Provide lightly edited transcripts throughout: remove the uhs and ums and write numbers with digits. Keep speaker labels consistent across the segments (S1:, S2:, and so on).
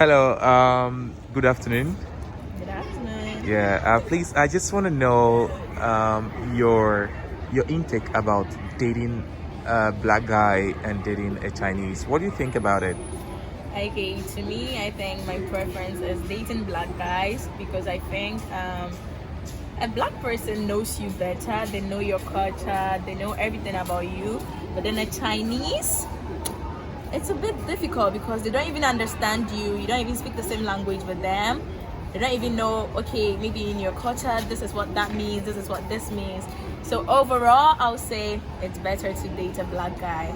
S1: Hello, good afternoon.
S2: Good afternoon.
S1: Yeah, please, I just want to know your intake about dating a black guy and dating a Chinese. What do you think about it?
S2: Okay, to me, I think my preference is dating black guys because I think a black person knows you better. They know your culture. They know everything about you. But then a Chinese, it's a bit difficult because they don't even understand you. You don't even speak the same language with them. They don't even know, okay, maybe in your culture, this is what that means, this is what this means. So overall, I'll say it's better to date a black guy.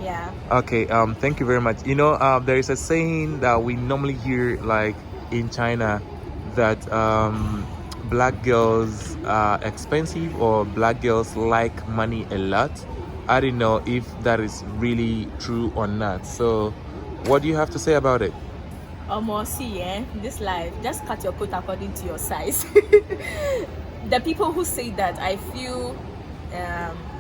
S2: Yeah.
S1: Okay, thank you very much. There is a saying that we normally hear, like in China, that black girls are expensive or black girls like money a lot. I don't know if that is really true or not. So, what do you have to say about it?
S2: See, this life, just cut your coat according to your size. The people who say that, I feel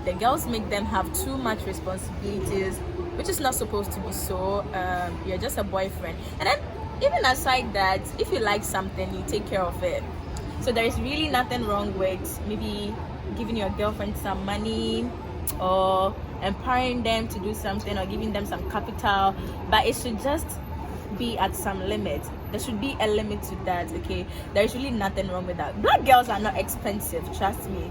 S2: the girls make them have too much responsibilities, which is not supposed to be so. You're just a boyfriend. And then, even aside that, if you like something, you take care of it. So there is really nothing wrong with maybe giving your girlfriend some money or empowering them to do something or giving them some capital, but it should just be at some limit. There should be a limit to that. Okay, there is really nothing wrong with that. Black girls are not expensive, trust me.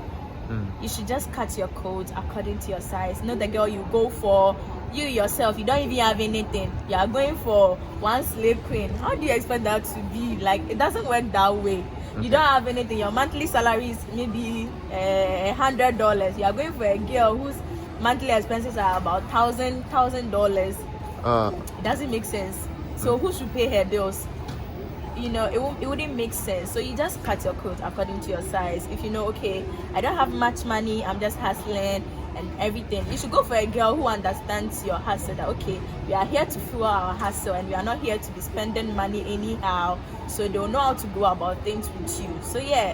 S2: You should just cut your coat according to your size. Not the girl you go for. You yourself, you don't even have anything. You are going for one slave queen. How do you expect that to be? Like, it doesn't work that way. You don't have anything. Your monthly salary is maybe $100. You are going for a girl whose monthly expenses are about $1,000. It doesn't make sense. So who should pay her bills? It wouldn't make sense. So you just cut your coat according to your size. If you know, okay, I don't have much money, I'm just hustling and everything, you should go for a girl who understands your hustle, that okay, we are here to fuel our hustle and we are not here to be spending money anyhow. So they'll know how to go about things with you. So yeah,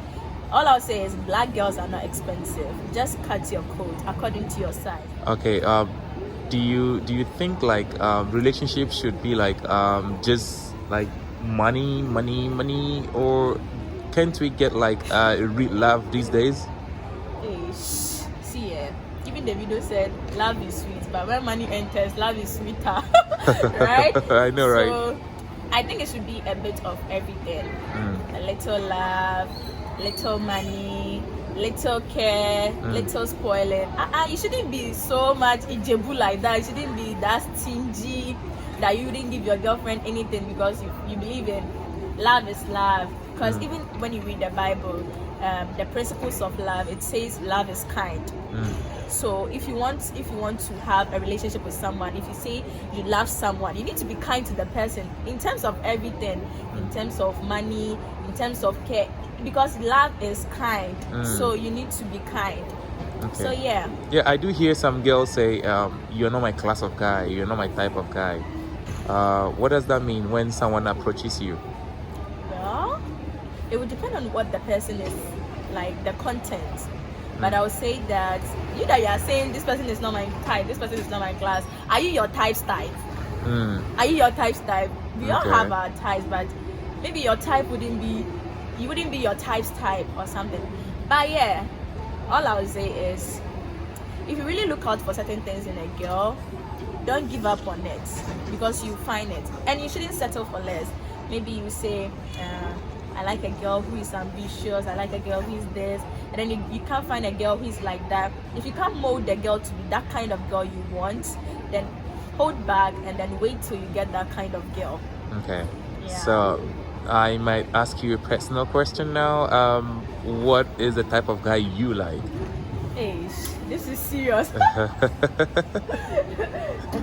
S2: all I'll say is black girls are not expensive. Just cut your coat according to your size.
S1: Okay. Do you think like relationships should be like just like money, or can't we get like real love these days?
S2: See, even the video said love is sweet, but when money enters, love is sweeter. Right?
S1: I know, right?
S2: So I think it should be a bit of everything. A little love, little money, little care, little spoiling. You shouldn't be so much ijebu like that. You shouldn't be that stingy that you wouldn't give your girlfriend anything because you believe in love is love. Because even when you read the Bible, the principles of love, it says love is kind. So if you want to have a relationship with someone, if you say you love someone, you need to be kind to the person in terms of everything, in terms of money, in terms of care, because love is kind. So you need to be kind. Okay. So yeah,
S1: I do hear some girls say you're not my class of guy, you're not my type of guy. What does that mean when someone approaches you?
S2: Well, it would depend on what the person is, like the content. But I would say that you are saying this person is not my type, this person is not my class. Are you your type's type? Are you your type's type? We all have our types, but maybe your type wouldn't be your type's type or something. But yeah, all I would say is if you really look out for certain things in a girl, don't give up on it because you find it, and you shouldn't settle for less. Maybe you say I like a girl who is ambitious, I like a girl who is this, and then you can't find a girl who is like that. If you can't mold the girl to be that kind of girl you want, then hold back and then wait till you get that kind of girl.
S1: Okay.
S2: Yeah.
S1: So I might ask you a personal question now. What is the type of guy you like?
S2: Hey, this is serious. The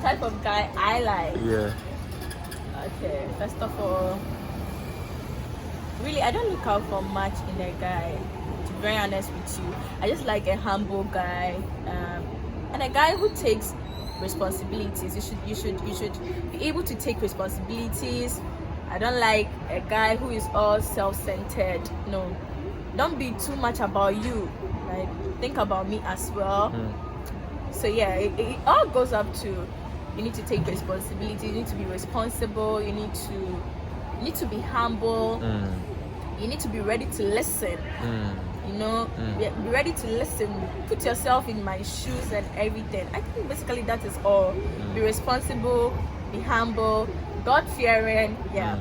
S2: type of guy I like.
S1: Yeah.
S2: Okay, first of all, really, I don't look out for much in a guy, to be very honest with you. I just like a humble guy, and a guy who takes responsibilities. You should be able to take responsibilities. I don't like a guy who is all self-centered. No, don't be too much about you. Like, think about me as well. So yeah, it all goes up to, you need to take responsibility, you need to be responsible, you need to You need to be humble.
S1: Mm.
S2: You need to be ready to listen.
S1: Mm.
S2: You know, be ready to listen. Put yourself in my shoes and everything. I think basically that is all. Be responsible, be humble, God-fearing. Yeah,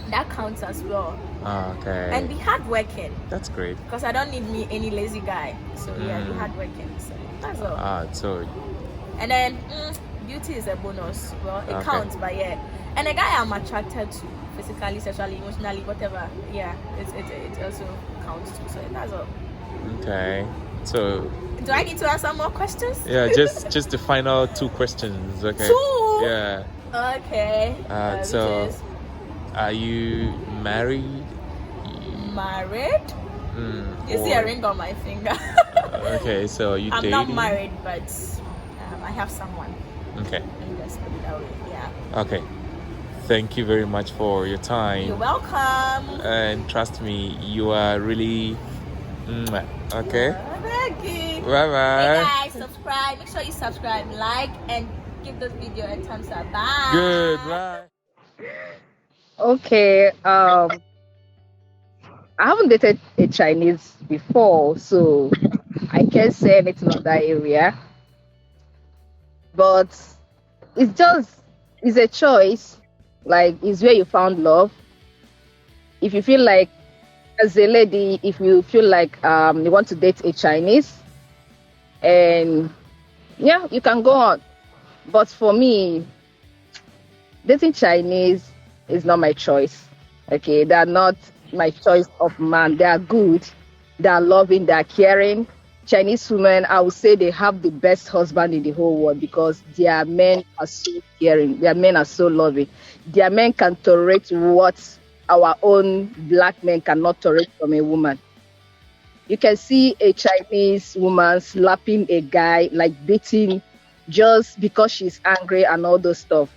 S2: that counts as well.
S1: Okay.
S2: And be hardworking.
S1: That's great.
S2: Because I don't need me any lazy guy. So yeah, be hardworking. So that's all.
S1: So.
S2: And then beauty is a bonus. Well, it counts, but yeah. And a guy I'm attracted to, physically, sexually, emotionally, whatever. Yeah, it also counts too. So that's all.
S1: Okay. So.
S2: Do I need to answer more questions?
S1: Yeah, just the final 2 questions. Okay.
S2: 2.
S1: Yeah.
S2: Okay.
S1: So, are you married?
S2: Married? You see a ring on my finger.
S1: Okay, so you
S2: I'm
S1: dating?
S2: not married, but I have someone.
S1: Okay.
S2: And just put it that way. Yeah.
S1: Okay. Thank you very much for your time.
S2: You're welcome.
S1: And trust me, you are really okay.
S2: Thank you.
S1: Bye bye.
S2: Hey guys, subscribe. Make sure you subscribe, like, and give this video a thumbs up. Bye.
S1: Good. Bye.
S3: Okay. I haven't dated a Chinese before, so I can't say anything on that area. But it's a choice. Like, it's where you found love. If you feel like, as a lady, if you feel like you want to date a Chinese, and yeah, you can go on. But for me, dating Chinese is not my choice. Okay, they are not my choice of man. They are good, they are loving, they are caring. Chinese women, I would say they have the best husband in the whole world because their men are so caring, their men are so loving. Their men can tolerate what our own black men cannot tolerate from a woman. You can see a Chinese woman slapping a guy, like beating, just because she's angry and all those stuff.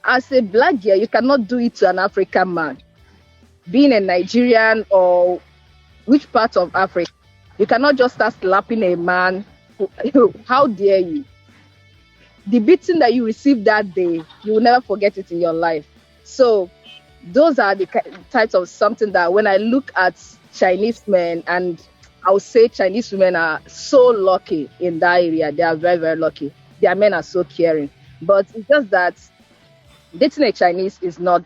S3: As a black girl, you cannot do it to an African man. Being a Nigerian or which part of Africa, you cannot just start slapping a man. How dare you? The beating that you received that day, you will never forget it in your life. So those are the types of something that when I look at Chinese men, and I would say Chinese women are so lucky in that area. They are very, very lucky. Their men are so caring. But it's just that dating a Chinese is not,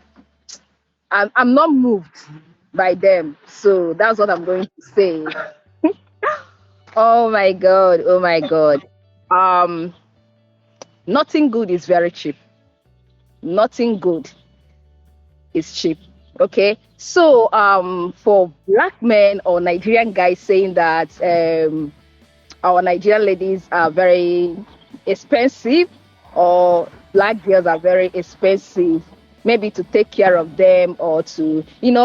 S3: I'm not moved by them. So that's what I'm going to say. Oh my God. Oh my God. Nothing good is very cheap. Nothing good is cheap. Okay. So for black men or Nigerian guys saying that our Nigerian ladies are very expensive or black girls are very expensive, maybe to take care of them or to,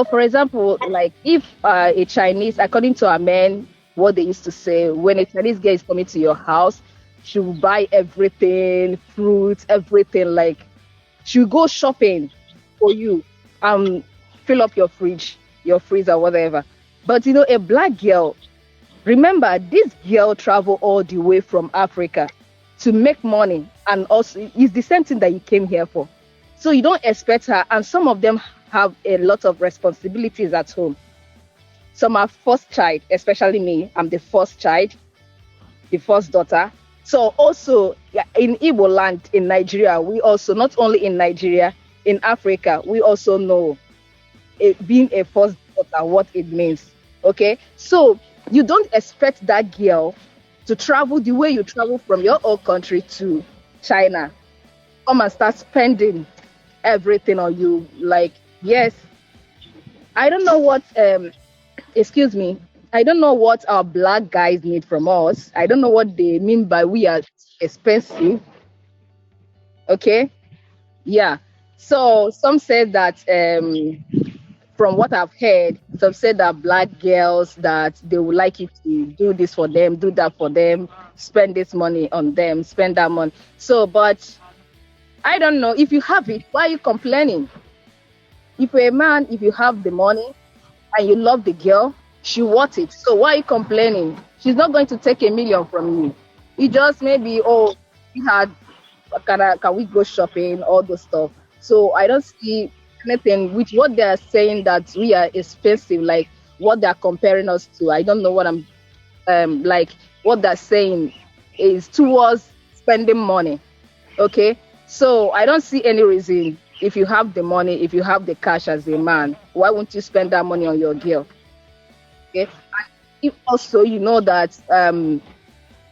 S3: for example, like if a Chinese, according to our men, what they used to say, when a Chinese girl is coming to your house, she will buy everything, fruits, everything. Like, she'll go shopping for you, fill up your fridge, your freezer, whatever. But a black girl, remember, this girl traveled all the way from Africa to make money, and also it's the same thing that you came here for. So you don't expect her, and some of them have a lot of responsibilities at home. Some are first child, especially me. I'm the first child, the first daughter. So also in Igbo land, in Nigeria, we also, not only in Nigeria, in Africa, we also know being a first daughter, what it means. Okay, so you don't expect that girl to travel the way you travel from your own country to China, come and start spending everything on you. Like, yes, I don't know what excuse me, I don't know what our black guys need from us. I don't know what they mean by we are expensive. Okay, yeah. So some said that from what I've heard, some said that black girls, that they would like you to do this for them, do that for them, spend this money on them, spend that money. So, but I don't know, if you have it, why are you complaining? If you're a man, if you have the money and you love the girl, she wants it. So why are you complaining? She's not going to take $1 million from you. You just maybe, we had, can we go shopping, all those stuff. So I don't see anything with what they are saying that we are expensive, like what they are comparing us to. I don't know what I'm like what they're saying is towards spending money. Okay, so I don't see any reason if you have the money, if you have the cash as a man, why won't you spend that money on your girl? Okay, and if also you know that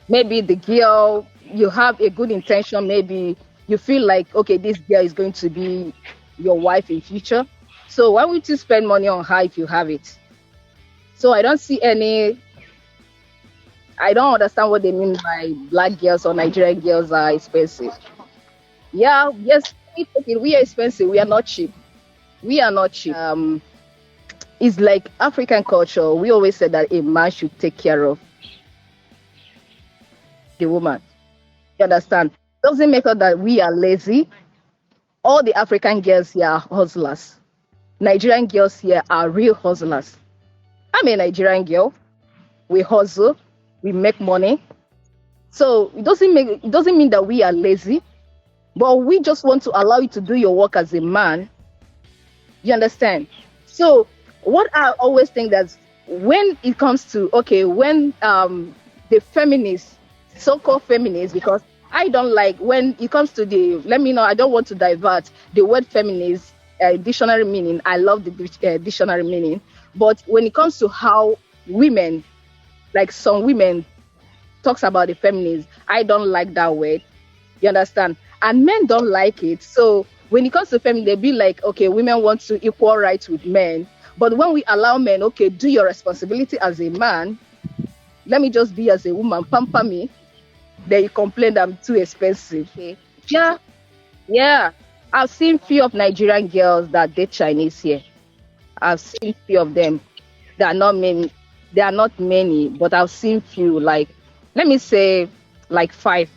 S3: maybe the girl you have a good intention, maybe you feel like okay, this girl is going to be your wife in future. So why would you spend money on her if you have it? So I don't understand what they mean by black girls or Nigerian girls are expensive. Yeah, yes, we are expensive. We are not cheap. We are not cheap. It's like African culture. We always said that a man should take care of the woman. You understand? Doesn't matter that we are lazy. All the African girls here are hustlers. Nigerian girls here are real hustlers. I'm a Nigerian girl. We hustle, we make money. So it doesn't mean that we are lazy, but we just want to allow you to do your work as a man. You understand? So what I always think that when it comes to when the feminists, so-called feminists, because I don't like when it comes to let me know, I don't want to divert the word feminist dictionary meaning. I love the dictionary meaning, but when it comes to how women, like some women talks about the feminists, I don't like that word. You understand? And men don't like it. So when it comes to feminism, they be like, okay, women want to equal rights with men. But when we allow men, okay, do your responsibility as a man, let me just be as a woman, pamper me, then you complain that I'm too expensive. Okay. Yeah. I've seen few of Nigerian girls that date Chinese here. I've seen few of them. There are not many. There are not many, but I've seen few. Like, let me say, like 5.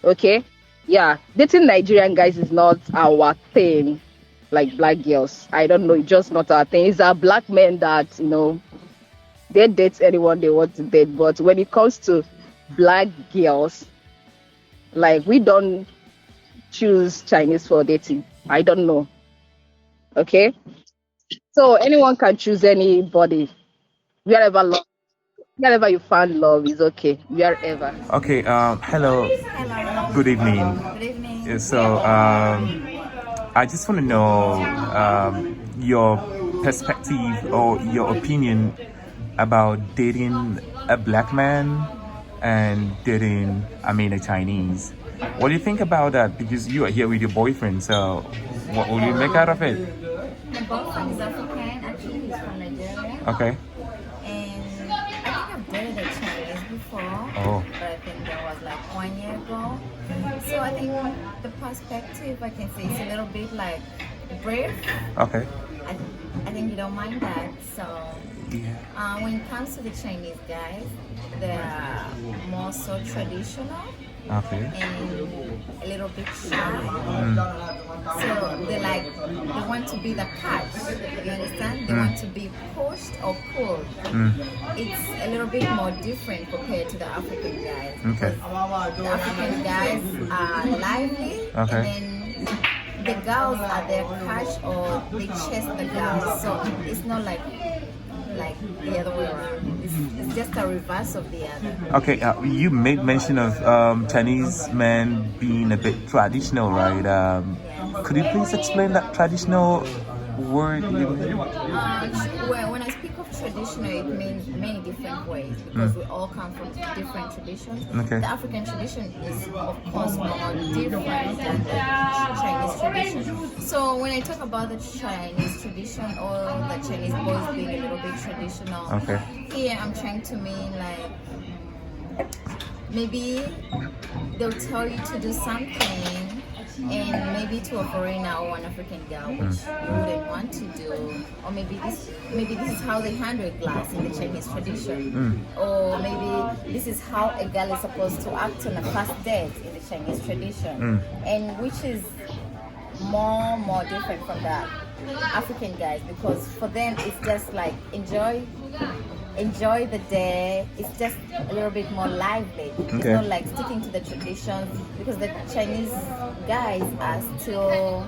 S3: Okay. Yeah, dating Nigerian guys is not our thing, like black girls. I don't know, it's just not our thing. It's our black men that, they date anyone they want to date. But when it comes to black girls, like we don't choose Chinese for dating. I don't know. Okay. So anyone can choose anybody. Wherever wherever you find love is okay. Wherever.
S1: Okay, hello. Good evening.
S4: Good evening.
S1: Yeah, so, I just want to know your perspective or your opinion about dating a black man and dating, a Chinese. What do you think about that? Because you are here with your boyfriend, so what will you make out of it?
S4: My boyfriend is African. Actually, he's from Nigeria.
S1: Okay.
S4: And I think I've dated a Chinese before.
S1: Oh.
S4: But I think that was like 1 year ago. So I think the perspective, I can say, is a little bit like brave.
S1: Okay.
S4: I think you don't mind that. So
S1: Yeah.
S4: when it comes to the Chinese guys, they're more so traditional
S1: Okay.
S4: and a little bit shy. So they want to be the catch. You understand? They want to be pushed or pulled. It's a little bit more different compared to the African guys.
S1: Okay.
S4: The African guys are lively,
S1: Okay.
S4: and then the girls are their catch or they chase the girls. So it's not like the other way around. It's just a reverse of the other.
S1: Okay, you made mention of Chinese men being a bit traditional, right? Could you please explain that traditional word you mean?
S4: Well, when I speak of traditional, it means many different ways because we all come from different traditions.
S1: Okay.
S4: The African tradition is, of course, more different than the Chinese tradition. So when I talk about the Chinese tradition or the Chinese boys being a little bit traditional,
S1: Okay.
S4: here I'm trying to mean like maybe they'll tell you to do something and maybe to a foreigner or an African girl which you wouldn't want to do, or maybe this is how they handle glass in the Chinese tradition, or maybe this is how a girl is supposed to act on a first date in the Chinese tradition, and which is more different from the African guys, because for them it's just like enjoy the day. It's just a little bit more lively. It's not like sticking to the traditions, because the Chinese guys are still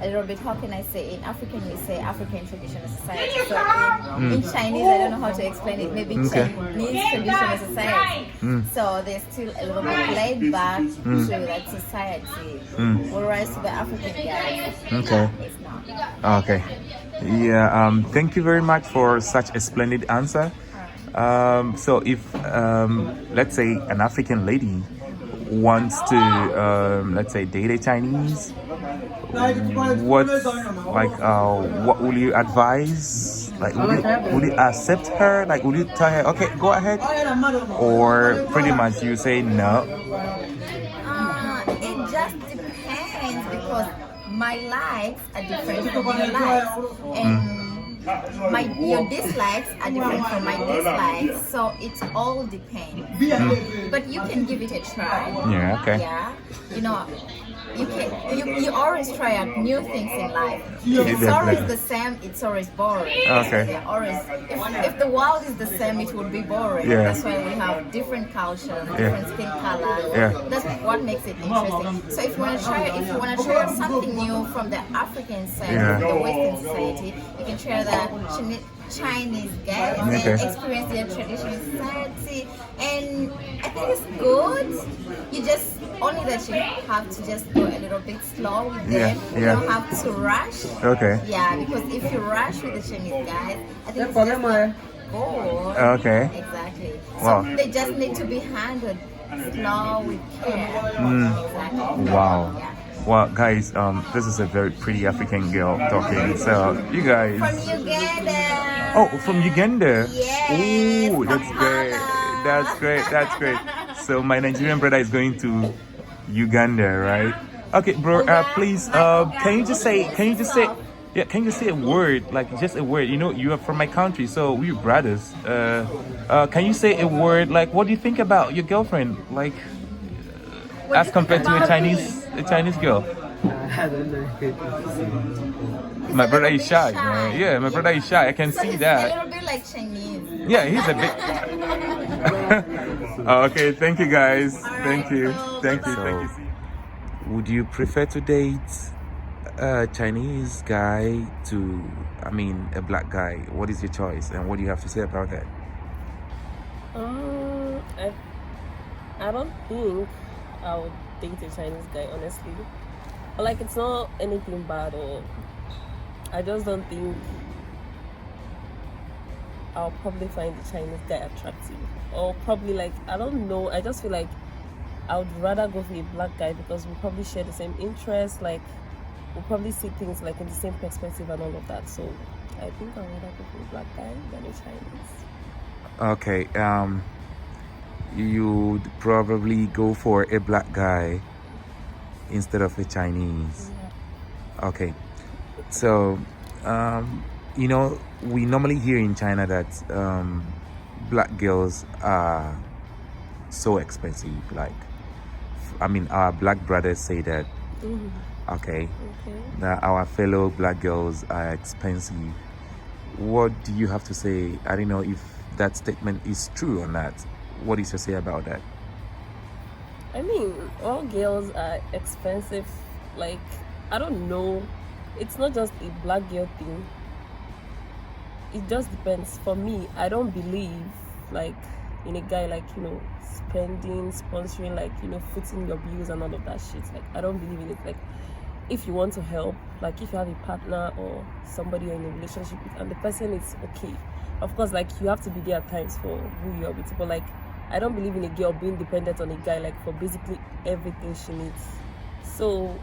S4: a little bit, how can I say, in African we say African traditional society. So in Chinese, I don't know how to explain it, maybe
S1: Okay.
S4: Chinese traditional society. So they're still a little bit laid back to that society, whereas to the African guys,
S1: Okay.
S4: it's not.
S1: Okay. Yeah. Thank you very much for such a splendid answer. So if let's say an African lady wants to let's say date a Chinese, what what will you advise? Like, would you accept her? Like, would you tell her, okay, go ahead, or pretty much you say no?
S4: It just depends because my likes are different from your likes, and your dislikes are different from my dislikes. So it all depends. But you can give it a try.
S1: Yeah. Okay.
S4: Yeah, you always try out new things in life. If it's always the same, it's always boring.
S1: Okay.
S4: Yeah, always. If the world is the same, it would be boring.
S1: Yeah.
S4: That's why we have different cultures, different skin colors.
S1: Yeah.
S4: That's what makes it interesting. So if you want to try out something new from the African side,
S1: Yeah.
S4: from the Western society, you can try the Chinese guys
S1: Okay.
S4: and experience their traditional society, and I think it's good. You just only that you have to just go a little bit slow with them.
S1: Yeah,
S4: You
S1: yeah.
S4: don't have to rush.
S1: Okay.
S4: Yeah, because if you rush with the Chinese guys, I think it's just not good.
S1: Okay.
S4: Exactly. So
S1: Wow.
S4: they just need to be handled slow with care. Exactly.
S1: Wow.
S4: Yeah.
S1: Well, guys, this is a very pretty African girl talking. So you guys.
S4: From Uganda.
S1: Oh, from Uganda.
S4: Yes,
S1: Oh, that's great.
S4: Kampala.
S1: That's great. That's great. So my Nigerian brother is going to Uganda, right? Okay, bro. Please, can you just say? Yeah, can you just say a word, like just a word? You know, you are from my country, so we're brothers. Can you say a word, like what do you think about your girlfriend, like as compared to a Chinese girl? My brother is shy, man. Yeah, my brother is shy. I can see
S4: A
S1: that.
S4: little bit like Chinese.
S1: Yeah, he's a bit. Okay, thank you guys. Thank you. Thank you. Thank you. Would you prefer to date a Chinese guy to, I mean, a black guy? What is your choice, and what do you have to say about that?
S5: I don't think I would date a Chinese guy, honestly. But like, it's not anything bad, or I just don't think I'll probably find the Chinese guy attractive, or probably like, I don't know. I just feel like I would rather go for a black guy because we probably share the same interests. Like, we'll probably see things like in the same perspective and all of that. So I think I'd rather go for a black guy than a Chinese.
S1: Okay, you'd probably go for a black guy instead of a Chinese.
S5: Yeah.
S1: Okay, so you know, we normally hear in China that black girls are so expensive. Like, I mean, our black brothers say that. Okay,
S5: Okay.
S1: that our fellow black girls are expensive. What do you have to say? I don't know if that statement is true or not. What is your say about that?
S5: I mean, all girls are expensive. Like, I don't know. It's not just a black girl thing. It just depends. For me, I don't believe, like, in a guy, like, you know, sponsoring, like, you know, footing your bills and all of that shit. Like, I don't believe in it. Like, if you want to help, like, if you have a partner or somebody you're in a relationship with and the person is okay, of course, like, you have to be there at times for who you're with. But, like, I don't believe in a girl being dependent on a guy, like, for basically everything she needs. So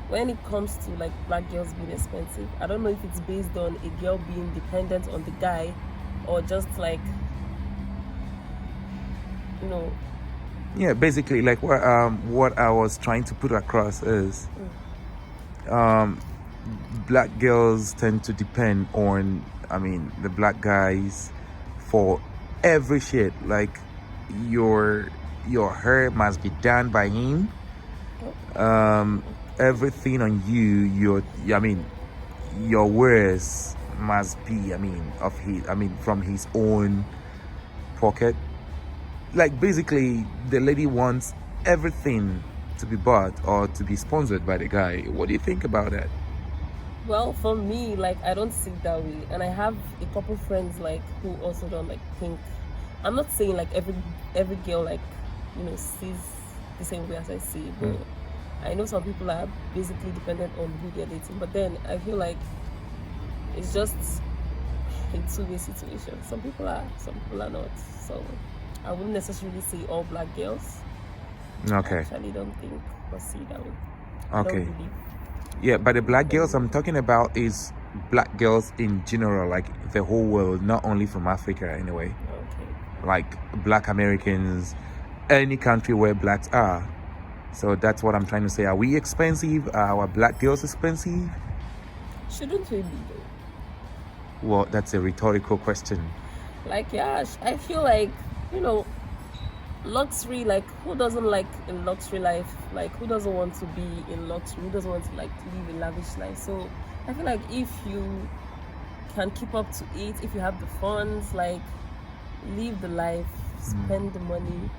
S5: when it comes to, like, black girls being expensive, I don't know if it's based on a girl being dependent on the guy, or just, like, you know.
S1: Yeah, basically, like, what I was trying to put across is black girls tend to depend on, I mean, the black guys for every shit. Like, your hair must be done by him. Everything on you, your words must be, from his own pocket. Like, basically, the lady wants everything to be bought or to be sponsored by the guy. What do you think about that?
S5: Well, for me, like I don't think that way, and I have a couple friends like who also don't like think. I'm not saying like every girl like sees the same way as I see, but I know some people are basically dependent on who they're dating. But then I feel like it's just a two-way situation. Some people are not. So I wouldn't necessarily say all black girls.
S1: Okay.
S5: I actually don't think or see that way. I don't
S1: Okay.
S5: believe.
S1: Yeah, but the black girls I'm talking about is black girls in general, like the whole world, not only from Africa anyway.
S5: Okay.
S1: Like black Americans, any country where blacks are. So that's what I'm trying to say. Are we expensive? Are our black girls expensive?
S5: Shouldn't we be though?
S1: Well, that's a rhetorical question.
S5: Like yeah, I feel like luxury, like who doesn't like a luxury life? Like who doesn't want to be in luxury? Who doesn't want to like live a lavish life? So I feel like if you can keep up to it, if you have the funds, like live the life, spend the money,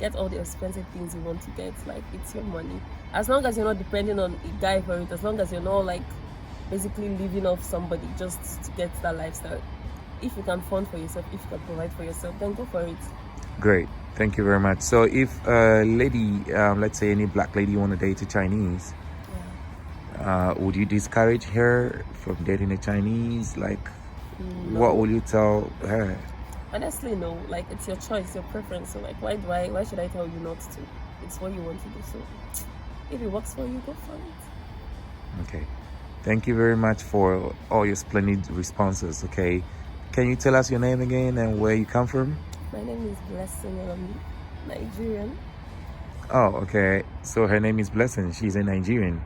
S5: get all the expensive things you want to get, like it's your money. As long as you're not depending on a guy for it, as long as you're not like basically living off somebody just to get that lifestyle. If you can fund for yourself, if you can provide for yourself, then go for it.
S1: Great. Thank you very much. So if a lady, let's say any black lady want to date a Chinese, would you discourage her from dating a Chinese? Like, what will you tell her?
S5: Honestly, no. Like it's your choice, your preference. So like, why should I tell you not to? It's what you want to do. So if it works for you, go for it.
S1: Okay. Thank you very much for all your splendid responses. Okay. Can you tell us your name again and where you come from?
S5: My name is Blessing and I'm Nigerian.
S1: Oh, okay. So her name is Blessing. She's a Nigerian.